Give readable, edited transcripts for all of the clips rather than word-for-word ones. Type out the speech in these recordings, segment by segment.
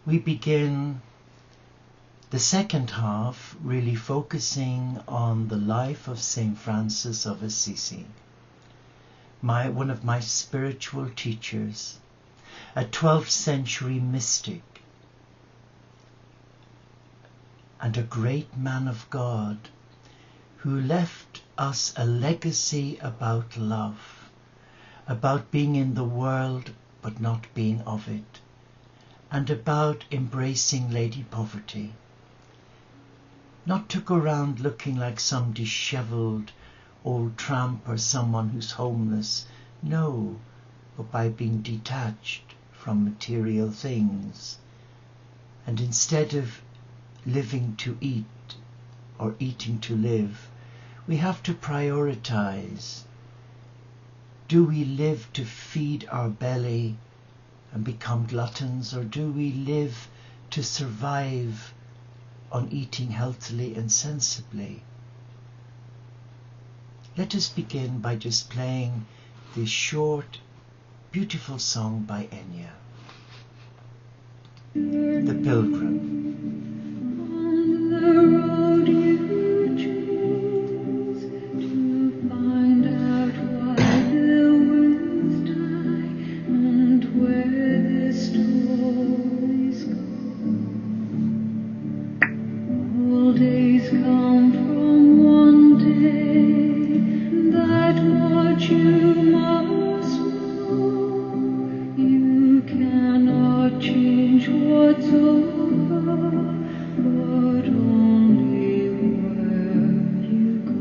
we begin the second half really focusing on the life of St. Francis of Assisi, one of my spiritual teachers, a 12th century mystic and a great man of God who left us a legacy about love, about being in the world but not being of it, and about embracing Lady Poverty. Not to go around looking like some dishevelled old tramp or someone who's homeless, no, but by being detached from material things. And instead of living to eat or eating to live, we have to prioritize. Do we live to feed our belly and become gluttons, or do we live to survive on eating healthily and sensibly? Let us begin by just playing this short, beautiful song by Enya, The Pilgrim. On the road you choose to find out why the winds die and where the stories go. All days come from one day, that much you must know. You cannot change what's over, but only where you go.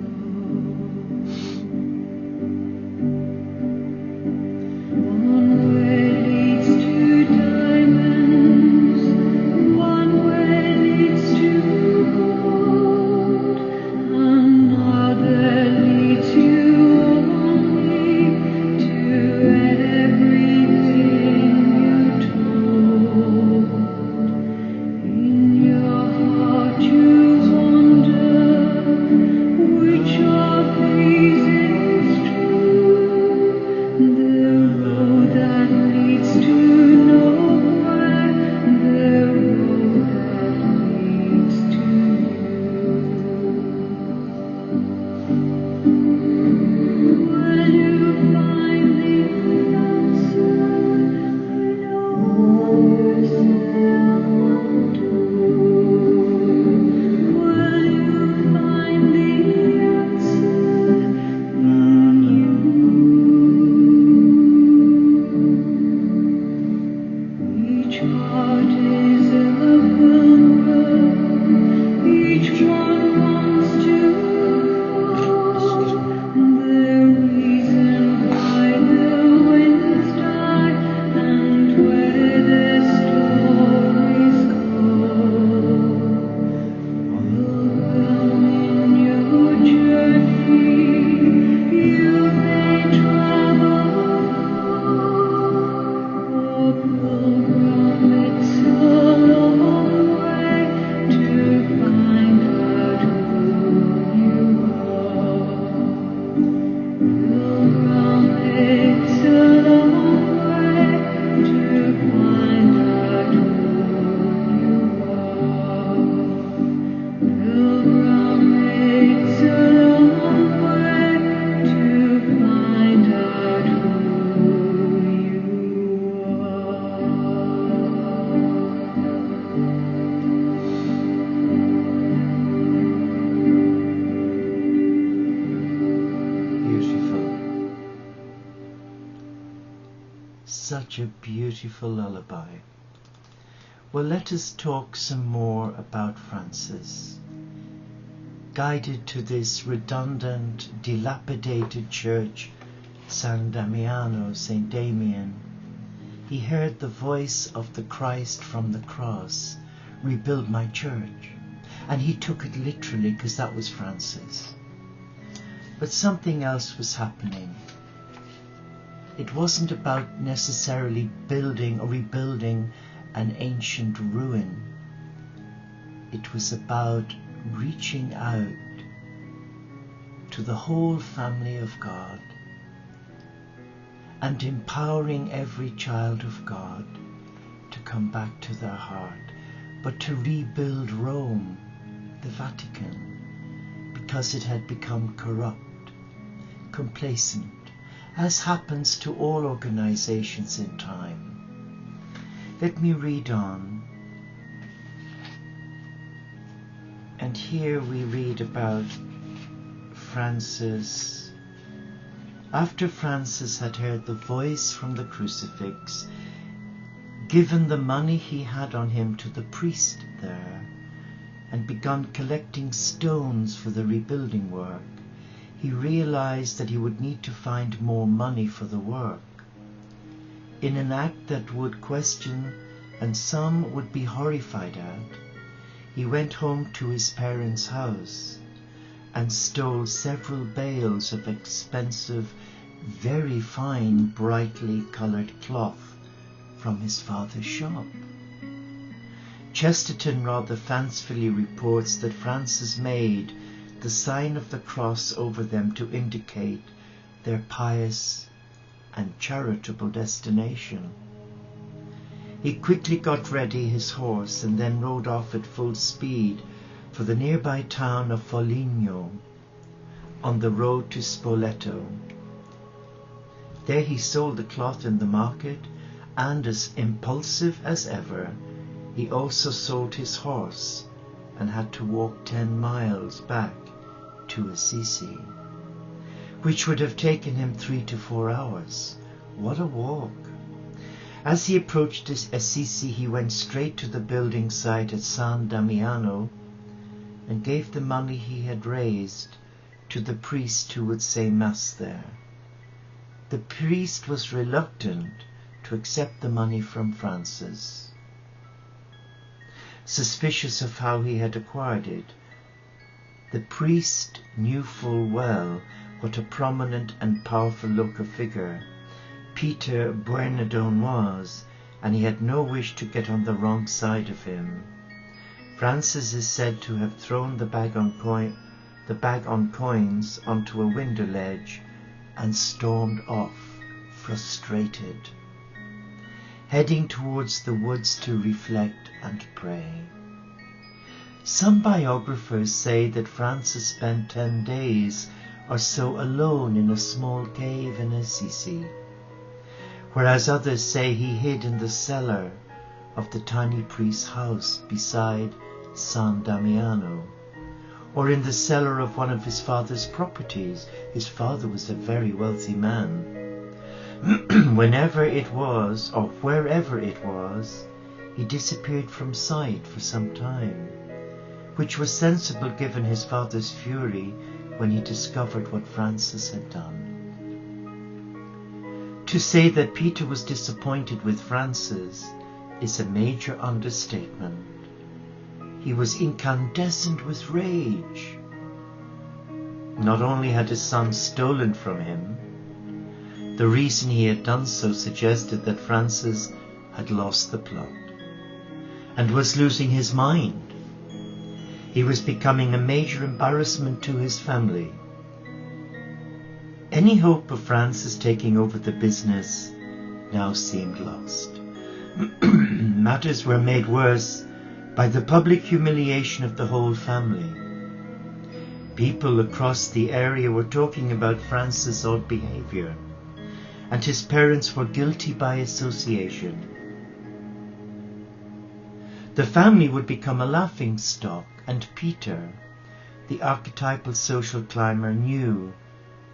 One way leads to diamonds, one way leads to gold, another leads you only to everything you told. In your heart you wonder which of these is true, the road that leads to nowhere, the road that leads to you. Will you find the answer? I know you seldom do. Will you find the answer in you? Each heart is a pilgrim, each one wants to go. The reason why the winds die and where the stories go. Pilgrim, in your journey you may travel far. Pilgrim, it's a long way to find out who you are. Pilgrim, it's a long way to find out who you are. Pilgrim, it's a long way to find out who you are. Beautiful. Such a beautiful lullaby. Well, let us talk some more about Francis. Guided to this redundant, dilapidated church, San Damiano, St. Damien, he heard the voice of the Christ from the cross, rebuild my church. And he took it literally because that was Francis. But something else was happening. It wasn't about necessarily building or rebuilding an ancient ruin. It was about reaching out to the whole family of God and empowering every child of God to come back to their heart, but to rebuild Rome, the Vatican, because it had become corrupt, complacent, as happens to all organizations in time. Let me read on. And here we read about Francis. After Francis had heard the voice from the crucifix, given the money he had on him to the priest there, and begun collecting stones for the rebuilding work, he realized that he would need to find more money for the work. In an act that would question and some would be horrified at, he went home to his parents' house and stole several bales of expensive, very fine, brightly coloured cloth from his father's shop. Chesterton rather fancifully reports that Francis made the sign of the cross over them to indicate their pious and charitable destination. He quickly got ready his horse and then rode off at full speed for the nearby town of Foligno, on the road to Spoleto. There he sold the cloth in the market, and as impulsive as ever, he also sold his horse and had to walk 10 miles back to Assisi, which would have taken him 3 to 4 hours. What a walk! As he approached Assisi, he went straight to the building site at San Damiano and gave the money he had raised to the priest who would say Mass there. The priest was reluctant to accept the money from Francis. Suspicious of how he had acquired it, the priest knew full well what a prominent and powerful local figure Peter Bernardone was, and he had no wish to get on the wrong side of him. Francis is said to have thrown the bag on coins onto a window ledge and stormed off, frustrated, heading towards the woods to reflect and pray. Some biographers say that Francis spent 10 days or so alone in a small cave in Assisi, whereas others say he hid in the cellar of the tiny priest's house beside San Damiano, or in the cellar of one of his father's properties. His father was a very wealthy man. Whenever it was, or wherever it was, he disappeared from sight for some time, which was sensible given his father's fury when he discovered what Francis had done. To say that Peter was disappointed with Francis is a major understatement. He was incandescent with rage. Not only had his son stolen from him, the reason he had done so suggested that Francis had lost the plot and was losing his mind. He was becoming a major embarrassment to his family. Any hope of Francis taking over the business now seemed lost. Matters were made worse by the public humiliation of the whole family. People across the area were talking about Francis' odd behavior, and his parents were guilty by association. The family would become a laughing stock, and Peter, the archetypal social climber, knew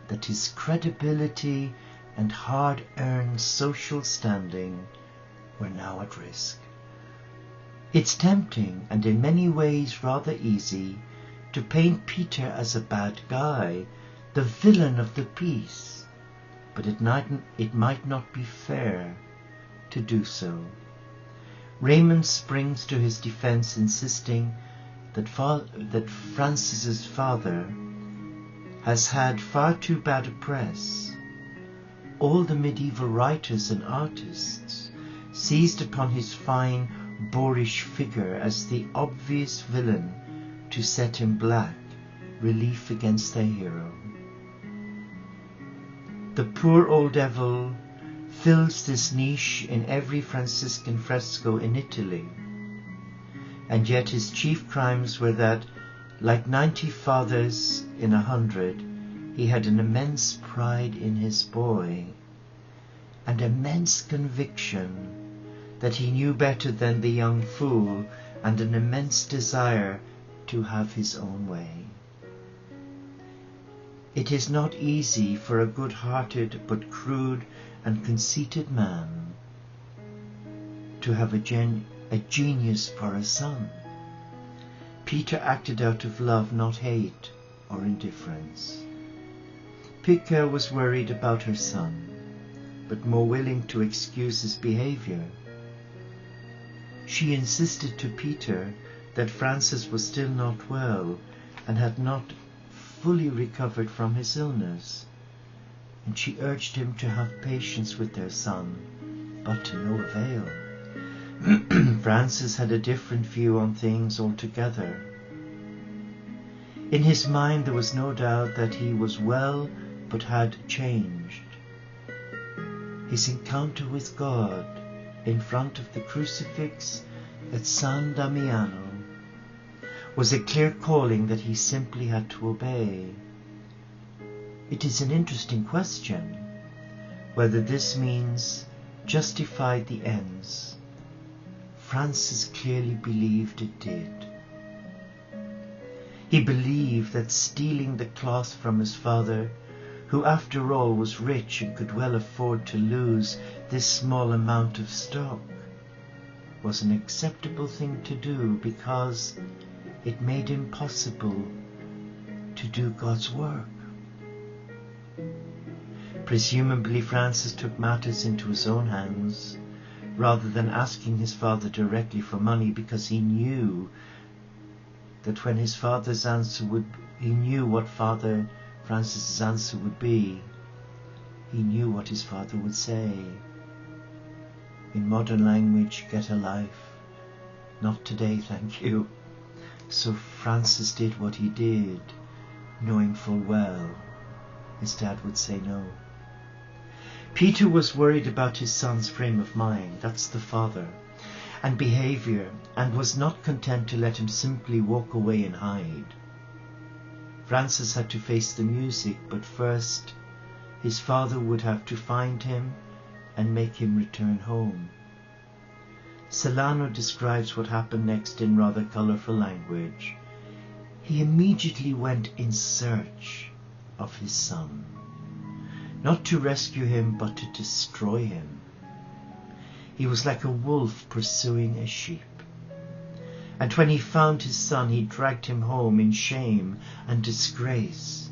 that his credibility and hard-earned social standing were now at risk. It's tempting, and in many ways rather easy, to paint Peter as a bad guy, the villain of the piece, but it might not be fair to do so. Raymond springs to his defense, insisting that Francis's father has had far too bad a press. All the medieval writers and artists seized upon his fine, boorish figure as the obvious villain to set in black relief against their hero. The poor old devil fills this niche in every Franciscan fresco in Italy. And yet his chief crimes were that, like 90 fathers in 100, he had an immense pride in his boy, and immense conviction that he knew better than the young fool, and an immense desire to have his own way. It is not easy for a good-hearted but crude and conceited man to have a genius for a son. Peter acted out of love, not hate or indifference. Pica was worried about her son, but more willing to excuse his behavior. She insisted to Peter that Francis was still not well and had not fully recovered from his illness, and she urged him to have patience with their son, but to no avail. Francis had a different view on things altogether. In his mind there was no doubt that he was well, but had changed. His encounter with God in front of the crucifix at San Damiano was a clear calling that he simply had to obey. It is an interesting question whether this means justified the ends. Francis clearly believed it did. He believed that stealing the cloth from his father, who after all was rich and could well afford to lose this small amount of stock, was an acceptable thing to do because it made him possible to do God's work. Presumably Francis took matters into his own hands rather than asking his father directly for money, because he knew that when his father's answer he knew what Father Francis's answer would be. He knew what his father would say. In modern language, get a life. Not today, thank you. So Francis did what he did, knowing full well his dad would say no. Peter was worried about his son's frame of mind, that's the father, and behavior, and was not content to let him simply walk away and hide. Francis had to face the music, but first his father would have to find him and make him return home. Solano describes what happened next in rather colourful language. He immediately went in search of his son, not to rescue him but to destroy him. He was like a wolf pursuing a sheep. And when he found his son, he dragged him home in shame and disgrace.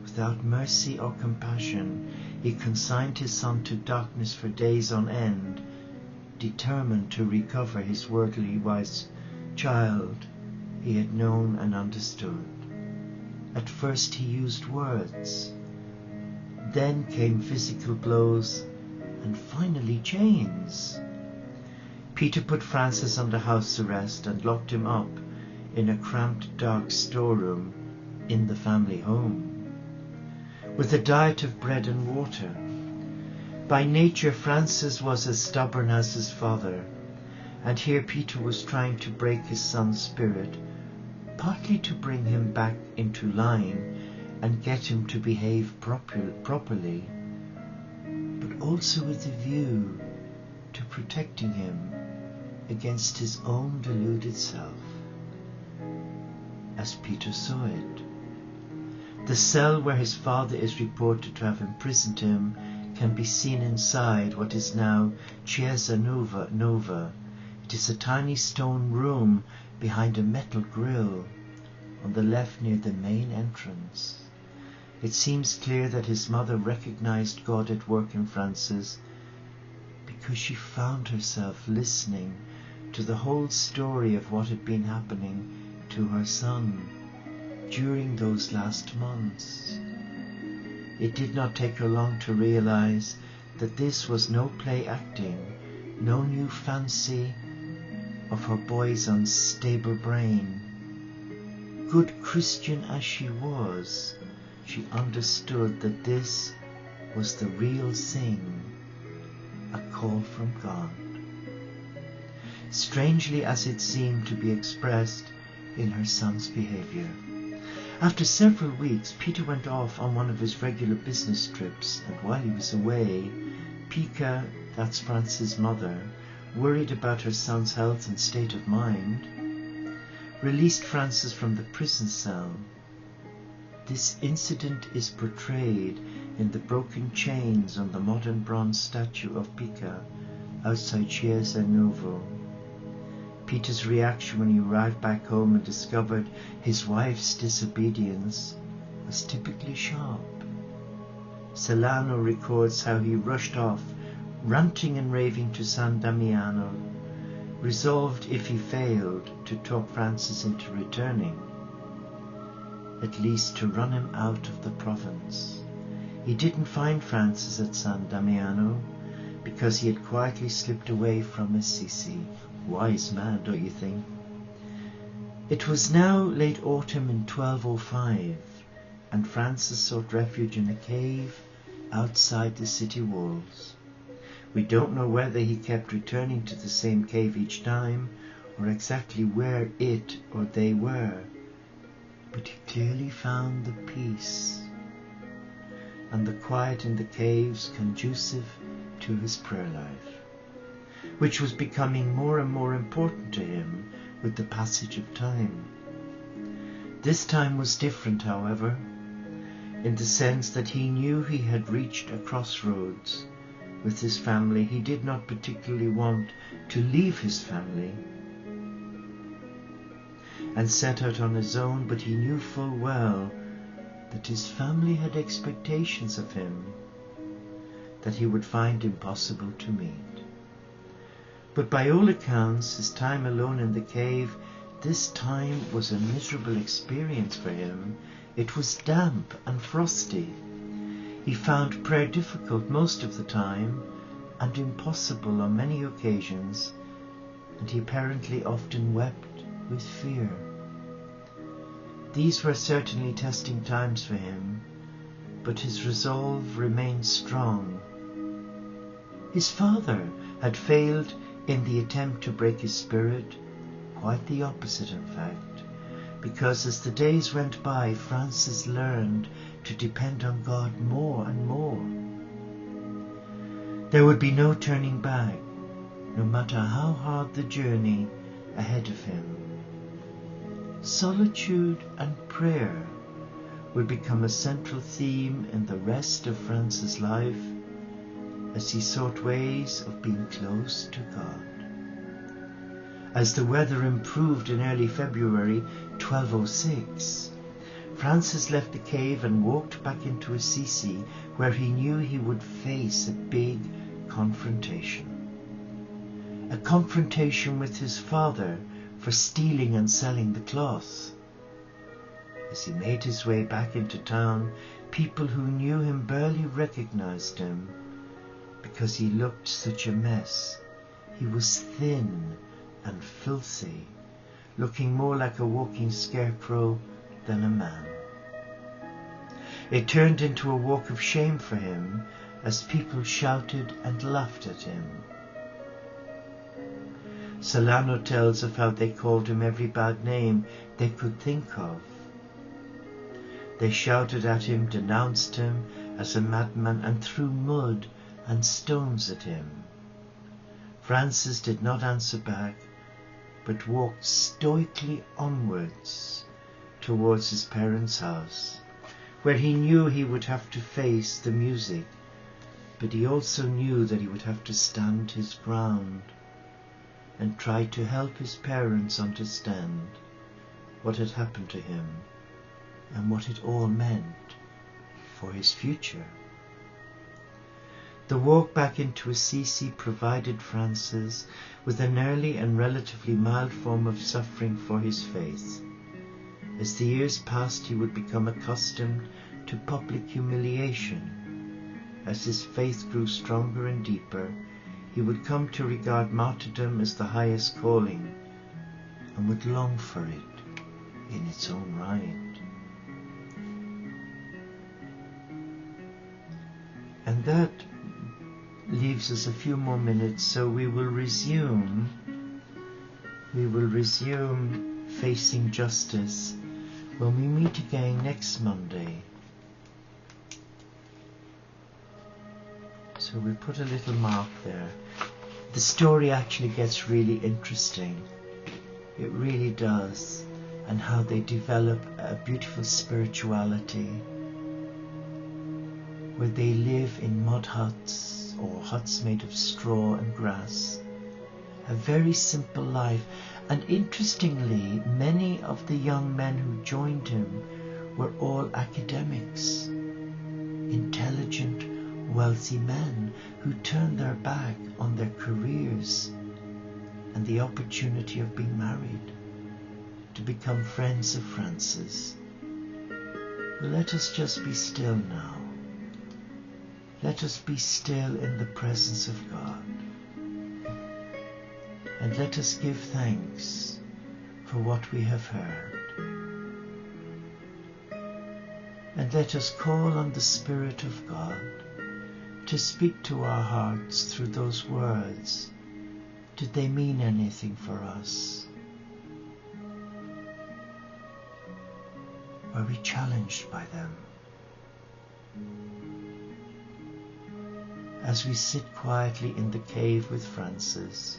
Without mercy or compassion, he consigned his son to darkness for days on end, determined to recover his worldly wise child he had known and understood. At first he used words, then came physical blows, and finally chains. Peter put Francis under house arrest and locked him up in a cramped, dark storeroom in the family home, with a diet of bread and water. By nature, Francis was as stubborn as his father, and here Peter was trying to break his son's spirit, partly to bring him back into line and get him to behave properly, but also with a view to protecting him against his own deluded self, as Peter saw it. The cell where his father is reported to have imprisoned him can be seen inside what is now Chiesa Nova. It is a tiny stone room behind a metal grill on the left near the main entrance. It seems clear that his mother recognized God at work in Francis because she found herself listening to the whole story of what had been happening to her son during those last months. It did not take her long to realize that this was no play acting, no new fancy of her boy's unstable brain. Good Christian as she was, she understood that this was the real thing call from God, strangely as it seemed to be expressed in her son's behavior. After several weeks, Peter went off on one of his regular business trips, and while he was away, Pica, that's Frances' mother, worried about her son's health and state of mind, released Frances from the prison cell. This incident is portrayed in the broken chains on the modern bronze statue of Pica outside Chiesa Nuovo. Peter's reaction when he arrived back home and discovered his wife's disobedience was typically sharp. Celano records how he rushed off, ranting and raving to San Damiano, resolved if he failed to talk Francis into returning, at least to run him out of the province. He didn't find Francis at San Damiano because he had quietly slipped away from Assisi. Wise man, don't you think? It was now late autumn in 1205, and Francis sought refuge in a cave outside the city walls. We don't know whether he kept returning to the same cave each time, or exactly where it or they were, but he clearly found the peace and the quiet in the caves conducive to his prayer life, which was becoming more and more important to him with the passage of time. This time was different, however, in the sense that he knew he had reached a crossroads with his family. He did not particularly want to leave his family and set out on his own, but he knew full well that his family had expectations of him that he would find impossible to meet. But by all accounts, his time alone in the cave, this time was a miserable experience for him. It was damp and frosty. He found prayer difficult most of the time and impossible on many occasions, and he apparently often wept with fear. These were certainly testing times for him, but his resolve remained strong. His father had failed in the attempt to break his spirit, quite the opposite in fact, because as the days went by, Francis learned to depend on God more and more. There would be no turning back, no matter how hard the journey ahead of him. Solitude and prayer would become a central theme in the rest of Francis' life as he sought ways of being close to God. As the weather improved in early February 1206, Francis left the cave and walked back into Assisi, where he knew he would face a big confrontation. A confrontation with his father for stealing and selling the cloth. As he made his way back into town, people who knew him barely recognized him because he looked such a mess. He was thin and filthy, looking more like a walking scarecrow than a man. It turned into a walk of shame for him as people shouted and laughed at him. Celano tells of how they called him every bad name they could think of. They shouted at him, denounced him as a madman, and threw mud and stones at him. Francis did not answer back, but walked stoically onwards towards his parents' house, where he knew he would have to face the music, but he also knew that he would have to stand his ground and try to help his parents understand what had happened to him and what it all meant for his future. The walk back into Assisi provided Francis with an early and relatively mild form of suffering for his faith. As the years passed, he would become accustomed to public humiliation. As his faith grew stronger and deeper, he would come to regard martyrdom as the highest calling and would long for it in its own right. And that leaves us a few more minutes, so we will resume Facing Justice when we meet again next Monday. So we put a little mark there. The story actually gets really interesting. It really does. And how they develop a beautiful spirituality where they live in mud huts or huts made of straw and grass. A very simple life. And interestingly, many of the young men who joined him were all academics, intelligent, wealthy men who turned their back on their careers and the opportunity of being married to become friends of Francis. Well, let us just be still now. Let us be still in the presence of God. And let us give thanks for what we have heard. And let us call on the Spirit of God to speak to our hearts through those words. Did they mean anything for us? Were we challenged by them? As we sit quietly in the cave with Francis,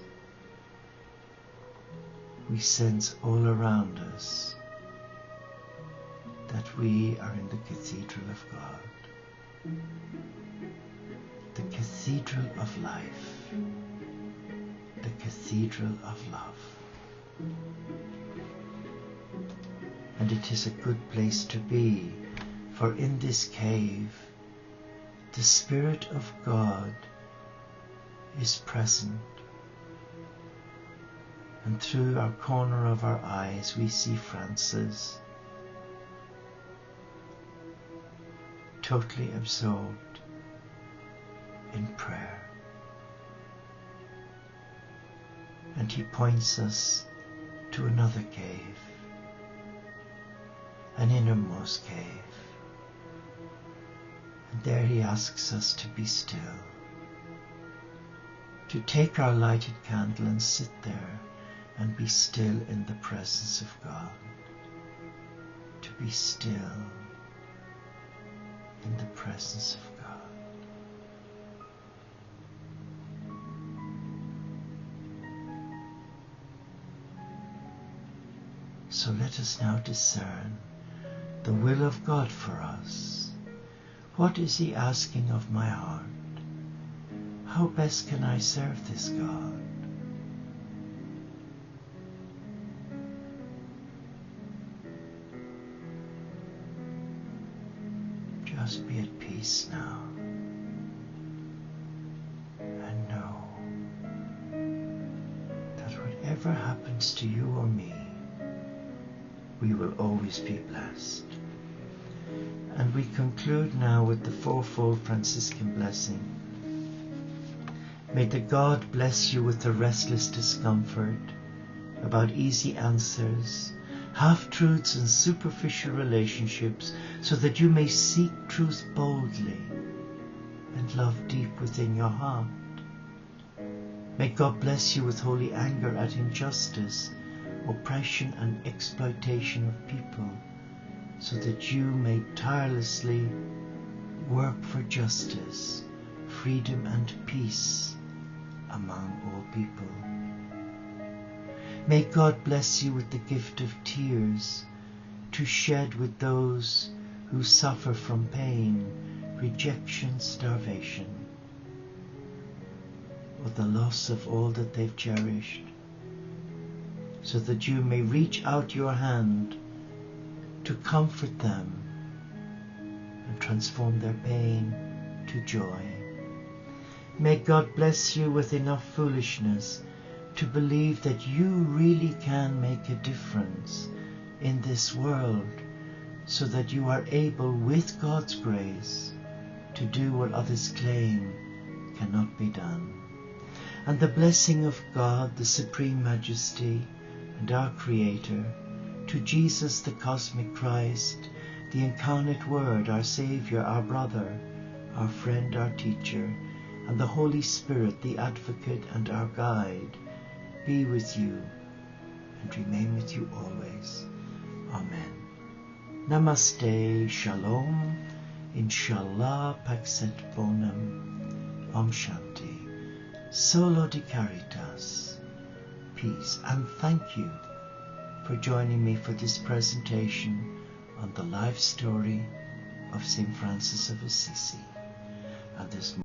we sense all around us that we are in the Cathedral of God, the Cathedral of life, the Cathedral of love. And it is a good place to be, for in this cave, the Spirit of God is present. And through our corner of our eyes, we see Francis, totally absorbed in prayer. And he points us to another cave, an innermost cave. And there he asks us to be still, to take our lighted candle and sit there and be still in the presence of God, to be still in the presence of God. So let us now discern the will of God for us. What is he asking of my heart? How best can I serve this God? Just be at peace now and know that whatever happens to you or me, we will always be blessed. And we conclude now with the fourfold Franciscan blessing. May the God bless you with the restless discomfort about easy answers, half-truths and superficial relationships, so that you may seek truth boldly and love deep within your heart. May God bless you with holy anger at injustice, oppression and exploitation of people, so that you may tirelessly work for justice, freedom and peace among all people. May God bless you with the gift of tears, to shed with those who suffer from pain, rejection, starvation, or the loss of all that they've cherished, so that you may reach out your hand to comfort them and transform their pain to joy. May God bless you with enough foolishness to believe that you really can make a difference in this world, so that you are able, with God's grace, to do what others claim cannot be done. And the blessing of God, the Supreme Majesty and our Creator, to Jesus the Cosmic Christ, the Incarnate Word, our Saviour, our Brother, our Friend, our Teacher, and the Holy Spirit, the Advocate and our Guide, be with you and remain with you always. Amen. Namaste, Shalom, Inshallah, Pax et Bonum, Om Shanti, Solo di Caritas, peace, and thank you for joining me for this presentation on the life story of St. Francis of Assisi. And this